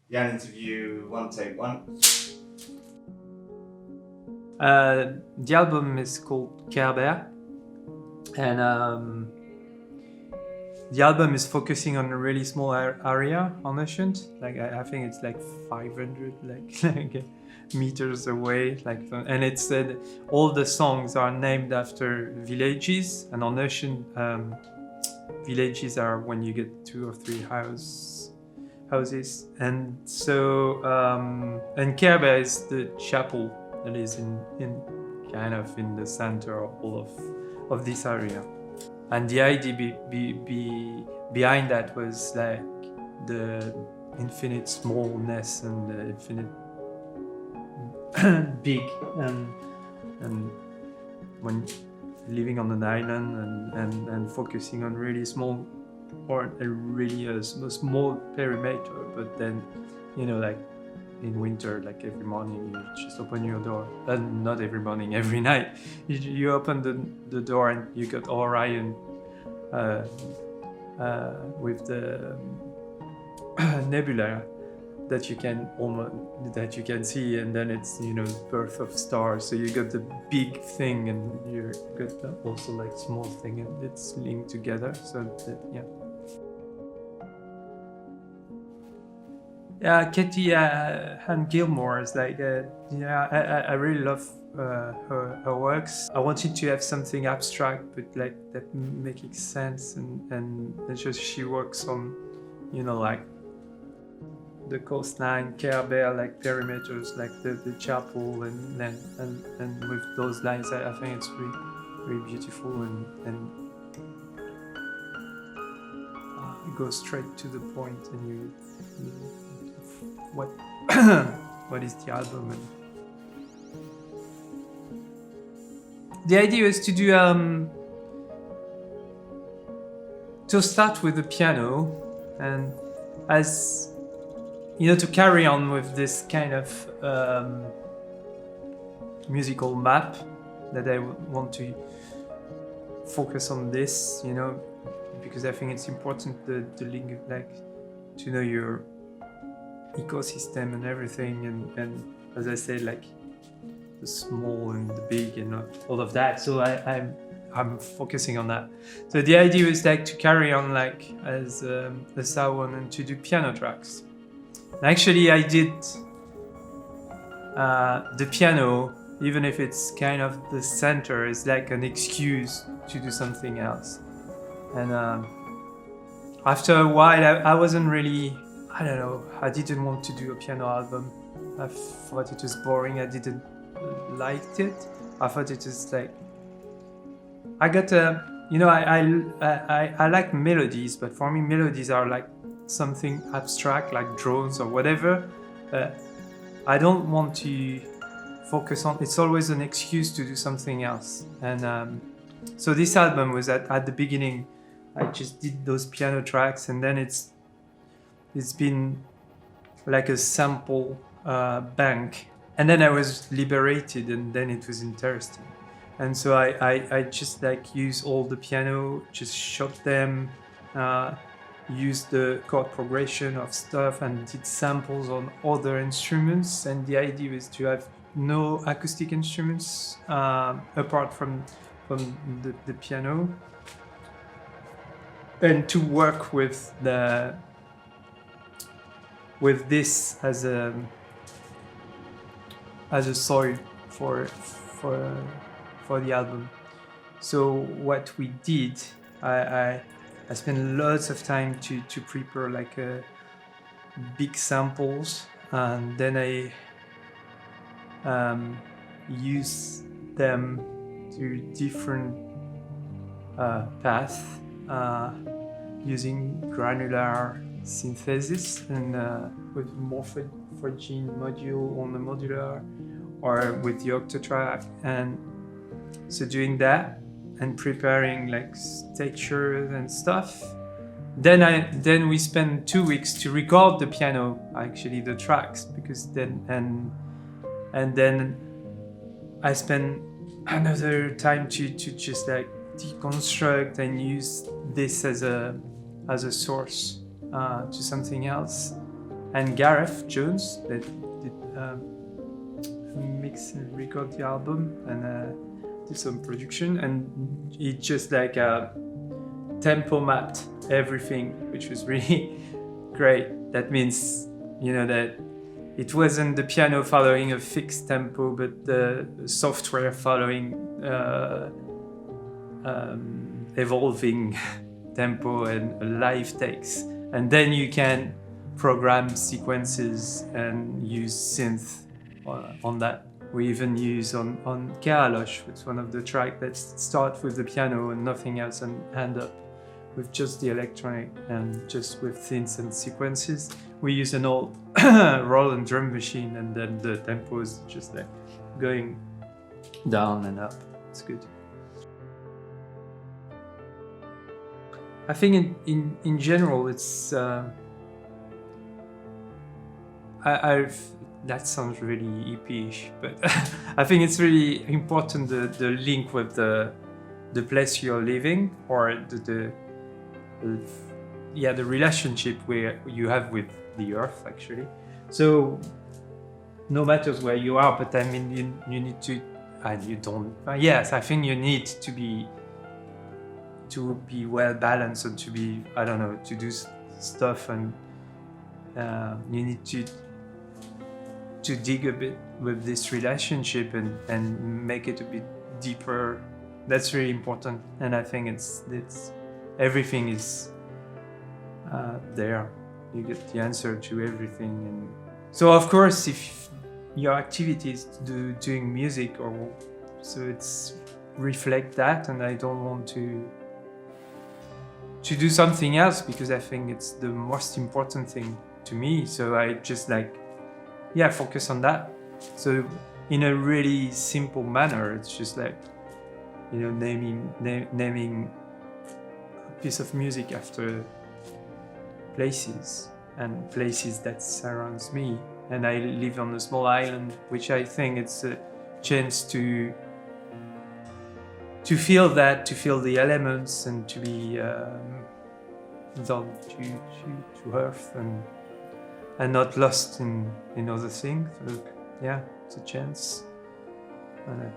Yann interview, one take one. The album is called Kerber, and the album is focusing on a really small area on ocean. Like I think it's like 500 like meters away. And it's all the songs are named after villages, and on ocean villages are when you get 2 or 3 houses, and so and Kerber is the chapel that is in kind of in the center of all of this area. And the idea behind that was like the infinite smallness and the infinite big, and when living on an island and focusing on really small or really a small perimeter, but then like in winter, like every morning you just open your door, and not every morning, every night you open the door and you got Orion with the nebula that you can see, and then it's birth of stars. So you got the big thing and you got also like small thing, and it's linked together. So that, Katie Han Gilmore is like, I really love her works. I wanted to have something abstract, but like that making sense, and just she works on, like the coastline, Kerber, like perimeters, like the chapel, and with those lines, I think it's really, really beautiful, and it goes straight to the point, and you what what is the album? And the idea is to do to start with the piano, and as to carry on with this kind of musical map that I want to focus on this, because I think it's important the link, like to know your ecosystem and everything, and as I said, like the small and the big and all of that. So I'm focusing on that. So the idea is like to carry on like as sound and to do piano tracks. And actually, I did the piano, even if it's kind of the center, is like an excuse to do something else. And after a while, I wasn't really, I don't know, I didn't want to do a piano album. I thought it was boring. I didn't like it. I thought it was like, I got I like melodies, but for me melodies are like something abstract, like drones or whatever. I don't want to focus on, it's always an excuse to do something else. And so this album was at the beginning, I just did those piano tracks, and then it's been like a sample bank, and then I was liberated, and then it was interesting. And so I just like use all the piano, just shot them, use the chord progression of stuff, and did samples on other instruments. And the idea is to have no acoustic instruments apart from the piano, and to work with this as a soil for the album. So what we did, I spent lots of time to prepare like big samples, and then I use them to different paths using granular synthesis and with morphogene module on the modular, or with the octatrack. And so doing that and preparing like textures and stuff, then we spent 2 weeks to record the piano, actually the tracks, because then and then I spent another time to just like deconstruct and use this as a source to something else. and Gareth Jones that did mix and record the album and do some production, and he just like tempo mapped everything, which was really great. That means, you know, that it wasn't the piano following a fixed tempo, but the software following evolving tempo and live takes. And then you can program sequences and use synth on that. We even use on Kerber, it's one of the tracks that start with the piano and nothing else and end up with just the electronic and just with synths and sequences. We use an old Roland drum machine, and then the tempo is just like going down and up. It's good. I think in general, it's that sounds really hippie-ish, but I think it's really important the link with the place you're living, or the relationship where you have with the earth, actually. So no matter where you are, but I mean you need to, and you don't. Yes, I think you need to be well balanced and to be, I don't know, to do stuff, and you need to dig a bit with this relationship and make it a bit deeper. That's really important, and I think it's everything is there. You get the answer to everything, and so of course, if your activity is doing music, or so it's reflect that, and I don't want to do something else because I think it's the most important thing to me. So I just focus on that. So in a really simple manner, it's just like, you know, naming a piece of music after places and places that surrounds me. And I live on a small island, which I think it's a chance to feel that, to feel the elements, and to be down to earth and not lost in other things. So, yeah, it's a chance. And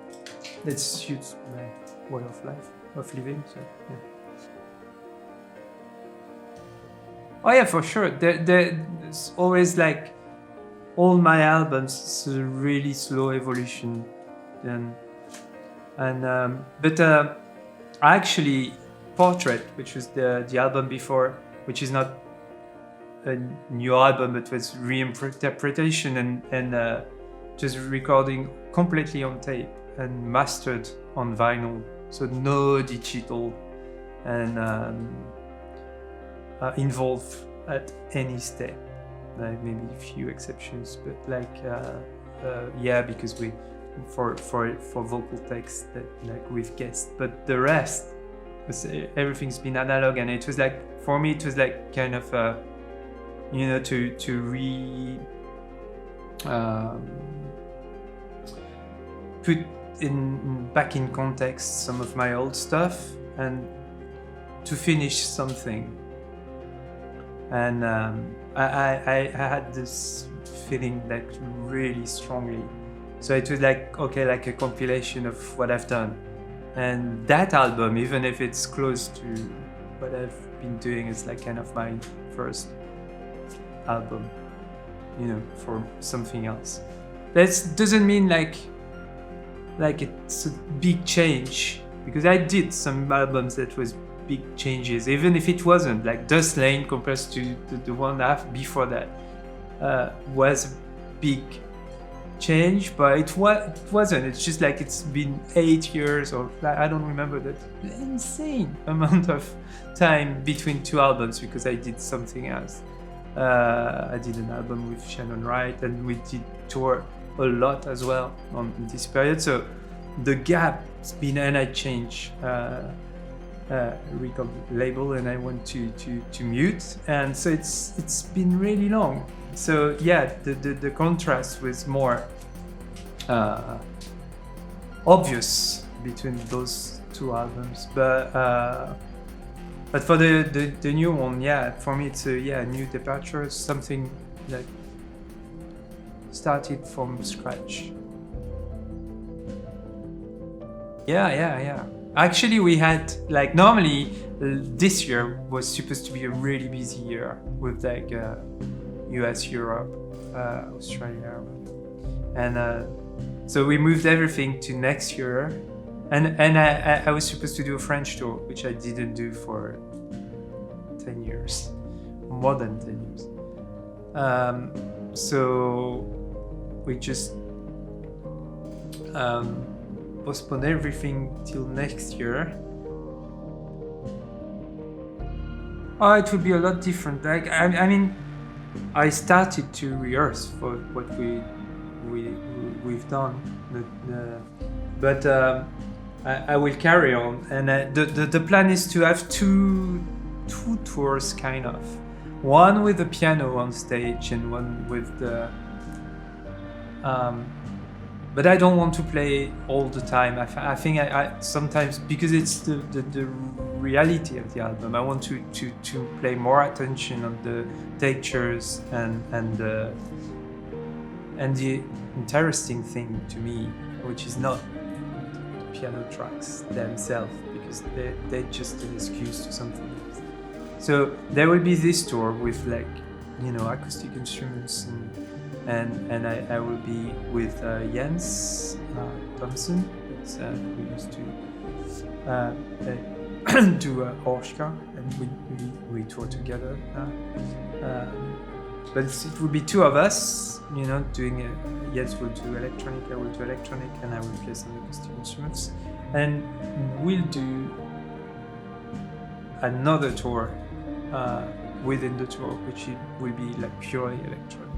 it suits my way of life, of living. So, yeah. Oh yeah, for sure. There's always like all my albums. It's a really slow evolution, but actually, Portrait, which was the album before, which is not a new album, but was reinterpretation and just recording completely on tape and mastered on vinyl, so no digital and involved at any step. Like maybe a few exceptions, but because we for vocal text that like we've guessed, but the rest, everything's been analog, and it was like, for me it was like kind of you know, to put back in context some of my old stuff and to finish something. And I had this feeling like really strongly. So it was like, okay, like a compilation of what I've done. And that album, even if it's close to what I've been doing, is like kind of my first album, you know, for something else. That doesn't mean like it's a big change, because I did some albums that was big changes, even if it wasn't. Like Dust Lane compared to the one before that was a big change, but it wasn't. It's just like it's been 8 years, or I don't remember, that insane amount of time between two albums, because I did something else. I did an album with Shannon Wright, and we did tour a lot as well on this period. So the gap's been, and I changed record label, and I went to Mute, and so it's been really long. So yeah, the contrast was more obvious between those two albums, but for the new one, yeah, for me it's a new departure. It's something like started from scratch. Yeah. Actually, we had like normally this year was supposed to be a really busy year with like US, Europe, Australia, and so we moved everything to next year, and I was supposed to do a French tour, which I didn't do for 10 years, more than 10 years. So we just postpone everything till next year. Oh, it would be a lot different. Like I mean, I started to rehearse for what we've done, but I will carry on. And the plan is to have two tours, kind of. One with the piano on stage and one with the. But I don't want to play all the time. I think I sometimes, because it's the reality of the album, I want to play more attention on the textures and the interesting thing to me, which is not the piano tracks themselves, because they're just an excuse to something else. So there will be this tour with like, you know, acoustic instruments and I will be with Yann Tiersen, who used to do Orchka, and we tour together. But it will be two of us, you know, doing Yann will do electronic, I will do electronic, and I will play some acoustic instruments. And we'll do another tour within the tour, which will be like purely electronic,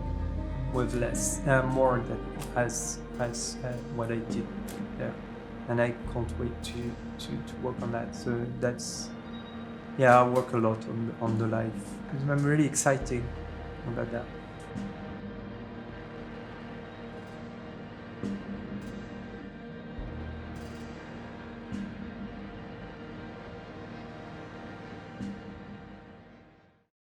with less, more than as what I did there, and I can't wait to work on that. So that's, I work a lot on the live, because I'm really excited about that.